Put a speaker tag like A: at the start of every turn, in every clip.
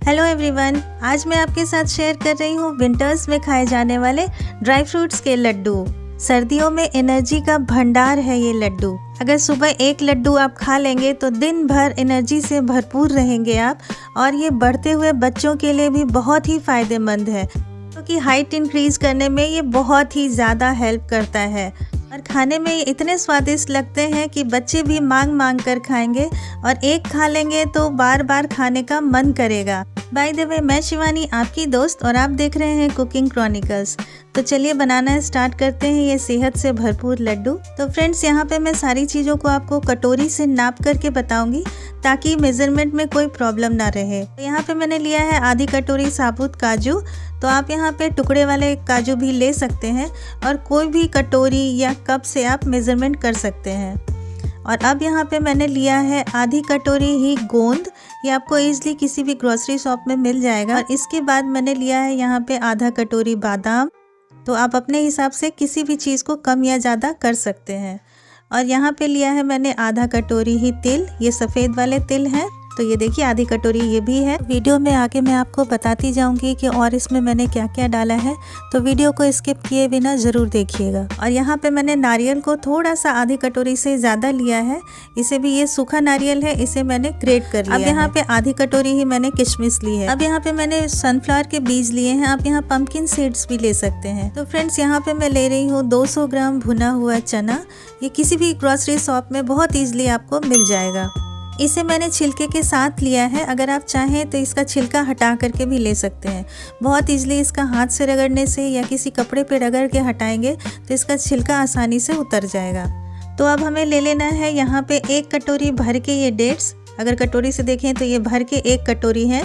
A: Hello everyone, आज मैं आपके साथ शेयर कर रही हूँ विंटर्स में खाए जाने वाले ड्राई फ्रूट्स के लड्डू। सर्दियों में एनर्जी का भंडार है ये लड्डू। अगर सुबह एक लड्डू आप खा लेंगे तो दिन भर एनर्जी से भरपूर रहेंगे आप। और ये बढ़ते हुए बच्चों के लिए भी बहुत ही फ़ायदेमंद है, क्योंकि हाइट इंक्रीज़ करने में ये बहुत ही ज़्यादा हेल्प करता है। और खाने में ये इतने स्वादिष्ट लगते हैं कि बच्चे भी मांग मांग कर खाएंगे, और एक खा लेंगे तो बार बार खाने का मन करेगा। बाय द वे, मैं शिवानी आपकी दोस्त, और आप देख रहे हैं कुकिंग क्रॉनिकल्स। तो चलिए बनाना स्टार्ट करते हैं ये सेहत से भरपूर लड्डू। तो फ्रेंड्स, यहाँ पे मैं सारी चीज़ों को आपको कटोरी से नाप करके बताऊंगी, ताकि मेज़रमेंट में कोई प्रॉब्लम ना रहे। तो यहाँ पे मैंने लिया है आधी कटोरी साबुत काजू। तो आप यहाँ पे टुकड़े वाले काजू भी ले सकते हैं, और कोई भी कटोरी या कप से आप मेज़रमेंट कर सकते हैं। और अब यहाँ पे मैंने लिया है आधी कटोरी ही गोंद। ये आपको ईजिली किसी भी ग्रोसरी शॉप में मिल जाएगा। और इसके बाद मैंने लिया है यहाँ पे आधा कटोरी बादाम। तो आप अपने हिसाब से किसी भी चीज़ को कम या ज़्यादा कर सकते हैं। और यहाँ पे लिया है मैंने आधा कटोरी ही तिल। ये सफ़ेद वाले तिल हैं। तो ये देखिए, आधी कटोरी ये भी है। वीडियो में आगे मैं आपको बताती जाऊंगी कि और इसमें मैंने क्या क्या डाला है, तो वीडियो को स्किप किए बिना ज़रूर देखिएगा। और यहाँ पे मैंने नारियल को थोड़ा सा आधी कटोरी से ज़्यादा लिया है। इसे भी, ये सूखा नारियल है, इसे मैंने ग्रेट कर लिया। अब यहाँ पे आधी कटोरी ही मैंने किशमिश ली है। अब यहाँ पे मैंने सनफ्लावर के बीज लिए हैं। आप यहाँ पंपकिन सीड्स भी ले सकते हैं। तो फ्रेंड्स, यहाँ पे मैं ले रही हूँ 200 ग्राम भुना हुआ चना। ये किसी भी ग्रोसरी शॉप में बहुत ईजिली आपको मिल जाएगा। इसे मैंने छिलके के साथ लिया है। अगर आप चाहें तो इसका छिलका हटा करके भी ले सकते हैं। बहुत ईजिली इसका हाथ से रगड़ने से या किसी कपड़े पे रगड़ के हटाएंगे तो इसका छिलका आसानी से उतर जाएगा। तो अब हमें ले लेना है यहाँ पे 1 कटोरी भर के ये डेट्स। अगर कटोरी से देखें तो ये भर के 1 कटोरी है।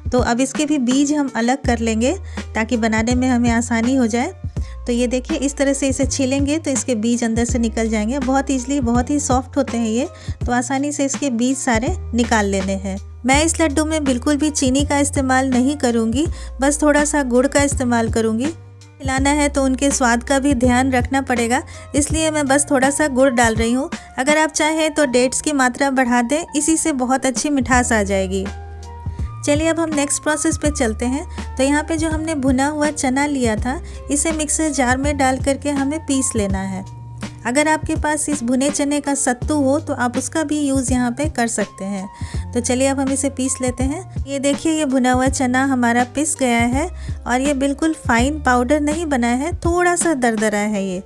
A: तो अब इसके भी बीज हम अलग कर लेंगे, ताकि बनाने में हमें आसानी हो जाए। तो ये देखिए, इस तरह से इसे छीलेंगे तो इसके बीज अंदर से निकल जाएंगे। बहुत ईजिली, बहुत ही सॉफ्ट होते हैं ये, तो आसानी से इसके बीज सारे निकाल लेने हैं। मैं इस लड्डू में बिल्कुल भी चीनी का इस्तेमाल नहीं करूँगी, बस थोड़ा सा गुड़ का इस्तेमाल करूँगी। खिलाना है तो उनके स्वाद का भी ध्यान रखना पड़ेगा, इसलिए मैं बस थोड़ा सा गुड़ डाल रही हूँ। अगर आप चाहें तो डेट्स की मात्रा बढ़ा दें, इसी से बहुत अच्छी मिठास आ जाएगी। चलिए अब हम नेक्स्ट प्रोसेस पे चलते हैं। तो यहाँ पे जो हमने भुना हुआ चना लिया था, इसे मिक्सर जार में डाल करके हमें पीस लेना है। अगर आपके पास इस भुने चने का सत्तू हो तो आप उसका भी यूज़ यहाँ पे कर सकते हैं। तो चलिए अब हम इसे पीस लेते हैं। ये देखिए, ये भुना हुआ चना हमारा पिस गया है, और ये बिल्कुल फाइन पाउडर नहीं बना है, थोड़ा सा दरदरा है ये।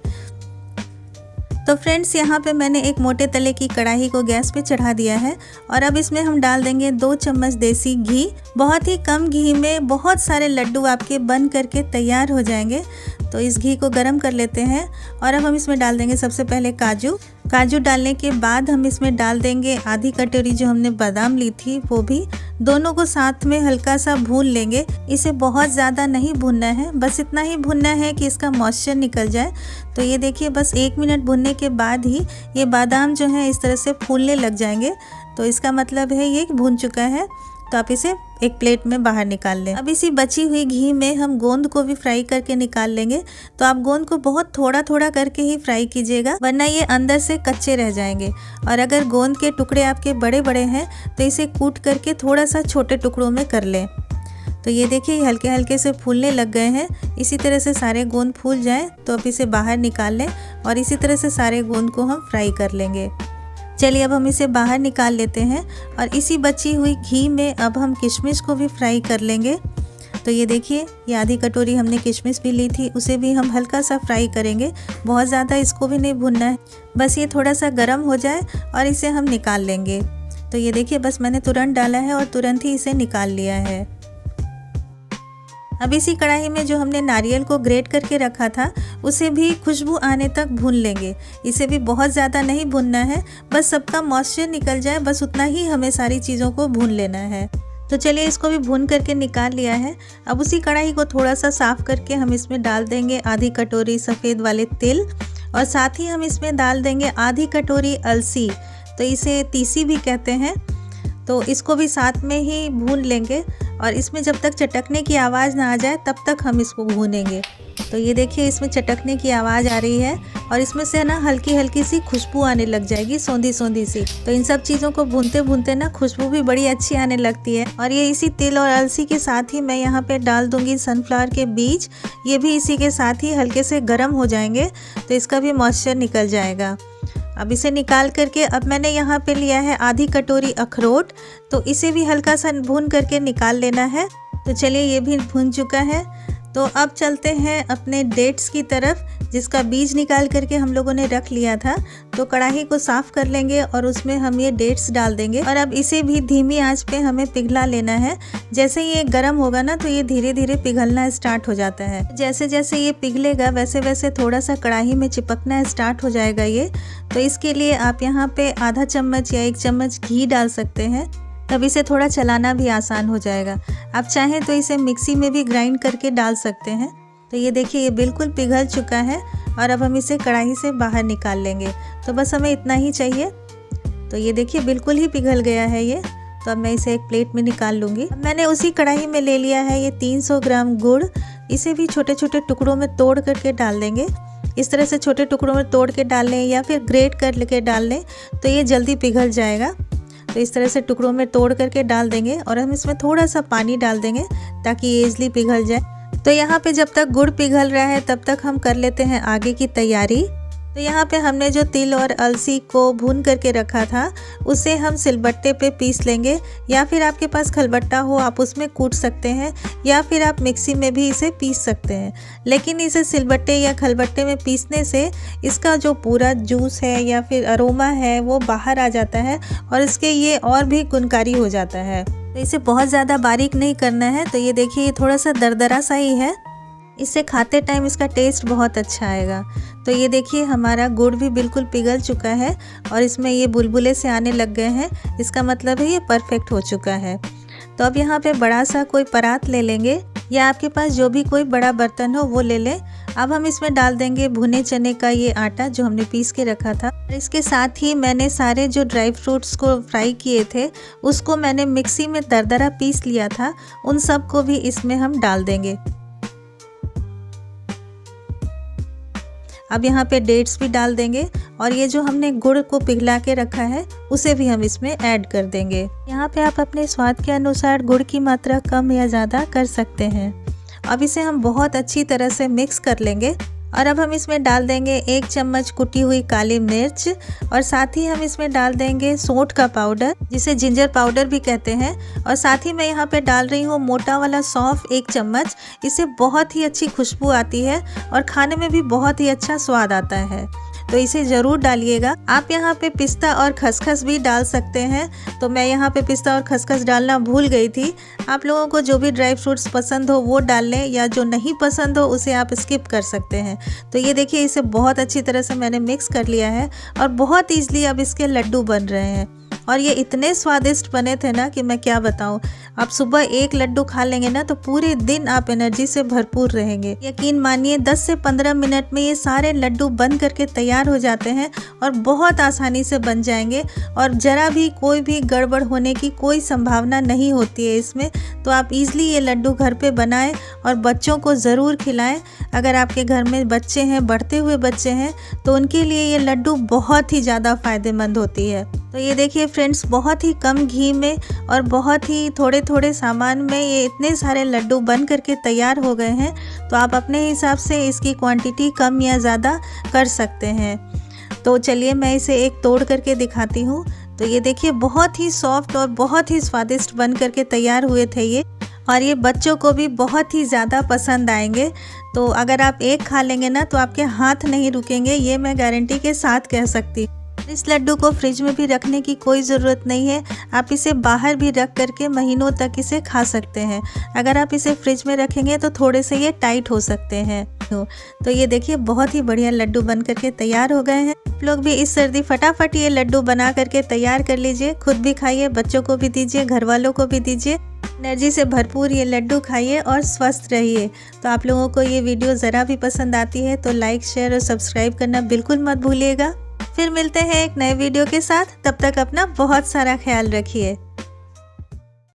A: तो फ्रेंड्स, यहाँ पे मैंने एक मोटे तले की कढ़ाई को गैस पे चढ़ा दिया है, और अब इसमें हम डाल देंगे 2 चम्मच देसी घी। बहुत ही कम घी में बहुत सारे लड्डू आपके बन करके तैयार हो जाएंगे। तो इस घी को गरम कर लेते हैं, और अब हम इसमें डाल देंगे सबसे पहले काजू डालने के बाद हम इसमें डाल देंगे आधी कटोरी जो हमने बादाम ली थी, वो भी। दोनों को साथ में हल्का सा भून लेंगे। इसे बहुत ज़्यादा नहीं भूनना है, बस इतना ही भूनना है कि इसका मॉइस्चर निकल जाए। तो ये देखिए, बस 1 मिनट भूनने के बाद ही ये बादाम जो है इस तरह से फूलने लग जाएंगे। तो इसका मतलब है ये भून चुका है। तो आप इसे एक प्लेट में बाहर निकाल लें। अब इसी बची हुई घी में हम गोंद को भी फ्राई करके निकाल लेंगे। तो आप गोंद को बहुत थोड़ा थोड़ा करके ही फ्राई कीजिएगा, वरना ये अंदर से कच्चे रह जाएंगे। और अगर गोंद के टुकड़े आपके बड़े बड़े हैं तो इसे कूट करके थोड़ा सा छोटे टुकड़ों में कर लें। तो ये देखिए, हल्के हल्के से फूलने लग गए हैं। इसी तरह से सारे गोंद फूल जाएँ तो अब इसे बाहर निकाल लें, और इसी तरह से सारे गोंद को हम फ्राई कर लेंगे। चलिए अब हम इसे बाहर निकाल लेते हैं, और इसी बची हुई घी में अब हम किशमिश को भी फ्राई कर लेंगे। तो ये देखिए, ये आधी कटोरी हमने किशमिश भी ली थी, उसे भी हम हल्का सा फ्राई करेंगे। बहुत ज़्यादा इसको भी नहीं भूनना है, बस ये थोड़ा सा गर्म हो जाए और इसे हम निकाल लेंगे। तो ये देखिए, बस मैंने तुरंत डाला है और तुरंत ही इसे निकाल लिया है। अब इसी कढ़ाई में जो हमने नारियल को ग्रेट करके रखा था, उसे भी खुशबू आने तक भून लेंगे। इसे भी बहुत ज़्यादा नहीं भूनना है, बस सबका मॉइस्चर निकल जाए, बस उतना ही हमें सारी चीज़ों को भून लेना है। तो चलिए, इसको भी भून करके निकाल लिया है। अब उसी कढ़ाई को थोड़ा सा साफ़ करके हम इसमें डाल देंगे आधी कटोरी सफ़ेद वाले तिल, और साथ ही हम इसमें डाल देंगे आधी कटोरी अलसी। तो इसे तीसी भी कहते हैं। तो इसको भी साथ में ही भून लेंगे। और इसमें जब तक चटकने की आवाज़ ना आ जाए तब तक हम इसको भूनेंगे। तो ये देखिए इसमें चटकने की आवाज़ आ रही है और इसमें से ना हल्की हल्की सी खुशबू आने लग जाएगी, सौंधी सौंधी सी। तो इन सब चीज़ों को भूनते भूनते ना खुशबू भी बड़ी अच्छी आने लगती है। और ये इसी तिल और अलसी के साथ ही मैं यहाँ पे डाल दूंगी सनफ्लावर के बीज। ये भी इसी के साथ ही हल्के से गर्म हो जाएंगे तो इसका भी मॉइस्चर निकल जाएगा। अब इसे निकाल करके अब मैंने यहाँ पे लिया है आधी कटोरी अखरोट, तो इसे भी हल्का सा भून करके निकाल लेना है। तो चलिए ये भी भून चुका है। तो अब चलते हैं अपने डेट्स की तरफ, जिसका बीज निकाल करके हम लोगों ने रख लिया था। तो कढ़ाई को साफ़ कर लेंगे और उसमें हम ये डेट्स डाल देंगे और अब इसे भी धीमी आंच पे हमें पिघला लेना है। जैसे ये गर्म होगा ना तो ये धीरे धीरे पिघलना स्टार्ट हो जाता है। जैसे जैसे ये पिघलेगा वैसे वैसे थोड़ा सा कढ़ाई में चिपकना स्टार्ट हो जाएगा ये। तो इसके लिए आप यहाँ पे आधा चम्मच या 1 चम्मच घी डाल सकते हैं, तब इसे थोड़ा चलाना भी आसान हो जाएगा। आप चाहें तो इसे मिक्सी में भी ग्राइंड करके डाल सकते हैं। तो ये देखिए ये बिल्कुल पिघल चुका है और अब हम इसे कढ़ाई से बाहर निकाल लेंगे। तो बस हमें इतना ही चाहिए। तो ये देखिए बिल्कुल ही पिघल गया है ये। तो अब मैं इसे एक प्लेट में निकाल लूँगी। मैंने उसी कढ़ाई में ले लिया है ये 300 ग्राम गुड़। इसे भी छोटे छोटे टुकड़ों में तोड़ करके डाल देंगे। इस तरह से छोटे टुकड़ों में तोड़ के डाल लें या फिर ग्रेट करके डाल लें तो ये जल्दी पिघल जाएगा। तो इस तरह से टुकड़ों में तोड़ करके डाल देंगे और हम इसमें थोड़ा सा पानी डाल देंगे ताकि ये ईजिली पिघल जाए। तो यहाँ पे जब तक गुड़ पिघल रहा है तब तक हम कर लेते हैं आगे की तैयारी। तो यहाँ पे हमने जो तिल और अलसी को भून करके रखा था उसे हम सिलबट्टे पे पीस लेंगे, या फिर आपके पास खलबट्टा हो आप उसमें कूट सकते हैं, या फिर आप मिक्सी में भी इसे पीस सकते हैं। लेकिन इसे सिलबट्टे या खलबट्टे में पीसने से इसका जो पूरा जूस है या फिर अरोमा है वो बाहर आ जाता है और इसके ये और भी गुणकारी हो जाता है। तो इसे बहुत ज़्यादा बारीक नहीं करना है। तो ये देखिए ये थोड़ा सा दरदरा सा ही है, इससे खाते टाइम इसका टेस्ट बहुत अच्छा आएगा। तो ये देखिए हमारा गुड़ भी बिल्कुल पिघल चुका है और इसमें ये बुलबुले से आने लग गए हैं, इसका मतलब है ये परफेक्ट हो चुका है। तो अब यहाँ पे बड़ा सा कोई परात ले लेंगे या आपके पास जो भी कोई बड़ा बर्तन हो वो ले लें। अब हम इसमें डाल देंगे भुने चने का ये आटा जो हमने पीस के रखा था। इसके साथ ही मैंने सारे जो ड्राई फ्रूट्स को फ्राई किए थे उसको मैंने मिक्सी में दरदरा पीस लिया था, उन सब को भी इसमें हम डाल देंगे। अब यहाँ पे डेट्स भी डाल देंगे और ये जो हमने गुड़ को पिघला के रखा है उसे भी हम इसमें ऐड कर देंगे। यहाँ पे आप अपने स्वाद के अनुसार गुड़ की मात्रा कम या ज़्यादा कर सकते हैं। अब इसे हम बहुत अच्छी तरह से मिक्स कर लेंगे और अब हम इसमें डाल देंगे 1 चम्मच कुटी हुई काली मिर्च और साथ ही हम इसमें डाल देंगे सौंठ का पाउडर जिसे जिंजर पाउडर भी कहते हैं, और साथ ही मैं यहाँ पे डाल रही हूँ मोटा वाला सौंफ 1 चम्मच। इससे बहुत ही अच्छी खुशबू आती है और खाने में भी बहुत ही अच्छा स्वाद आता है, तो इसे ज़रूर डालिएगा। आप यहाँ पे पिस्ता और खसखस भी डाल सकते हैं, तो मैं यहाँ पे पिस्ता और खसखस डालना भूल गई थी। आप लोगों को जो भी ड्राई फ्रूट्स पसंद हो वो डाल लें, या जो नहीं पसंद हो उसे आप स्किप कर सकते हैं। तो ये देखिए इसे बहुत अच्छी तरह से मैंने मिक्स कर लिया है और बहुत ईजिली अब इसके लड्डू बन रहे हैं और ये इतने स्वादिष्ट बने थे ना कि मैं क्या बताऊं। आप सुबह 1 लड्डू खा लेंगे ना तो पूरे दिन आप एनर्जी से भरपूर रहेंगे। यकीन मानिए 10 से 15 मिनट में ये सारे लड्डू बन करके तैयार हो जाते हैं और बहुत आसानी से बन जाएंगे और ज़रा भी कोई भी गड़बड़ होने की कोई संभावना नहीं होती है इसमें। तो आप इजीली ये लड्डू घर पे बनाएं और बच्चों को ज़रूर खिलाएं। अगर आपके घर में बच्चे हैं, बढ़ते हुए बच्चे हैं, तो उनके लिए ये लड्डू बहुत ही ज़्यादा फ़ायदेमंद होती है। तो ये देखिए फ्रेंड्स, बहुत ही कम घी में और बहुत ही थोड़े थोड़े सामान में ये इतने सारे लड्डू बन करके तैयार हो गए हैं। तो आप अपने हिसाब से इसकी क्वांटिटी कम या ज़्यादा कर सकते हैं। तो चलिए मैं इसे एक तोड़ करके दिखाती हूँ। तो ये देखिए बहुत ही सॉफ्ट और बहुत ही स्वादिष्ट बन करके तैयार हुए थे ये, और ये बच्चों को भी बहुत ही ज़्यादा पसंद आएंगे। तो अगर आप एक खा लेंगे ना तो आपके हाथ नहीं रुकेंगे, ये मैं गारंटी के साथ कह सकती हूँ। इस लड्डू को फ्रिज में भी रखने की कोई ज़रूरत नहीं है, आप इसे बाहर भी रख करके महीनों तक इसे खा सकते हैं। अगर आप इसे फ्रिज में रखेंगे तो थोड़े से ये टाइट हो सकते हैं। तो ये देखिए बहुत ही बढ़िया लड्डू बन करके तैयार हो गए हैं। आप लोग भी इस सर्दी फटाफट ये लड्डू बना करके तैयार कर लीजिए, खुद भी खाइए, बच्चों को भी दीजिए, घर वालों को भी दीजिए। एनर्जी से भरपूर ये लड्डू खाइए और स्वस्थ रहिए। तो आप लोगों को ये वीडियो ज़रा भी पसंद आती है तो लाइक, शेयर और सब्सक्राइब करना बिल्कुल मत भूलिएगा। फिर मिलते हैं एक नए वीडियो के साथ, तब तक अपना बहुत सारा ख्याल रखिए।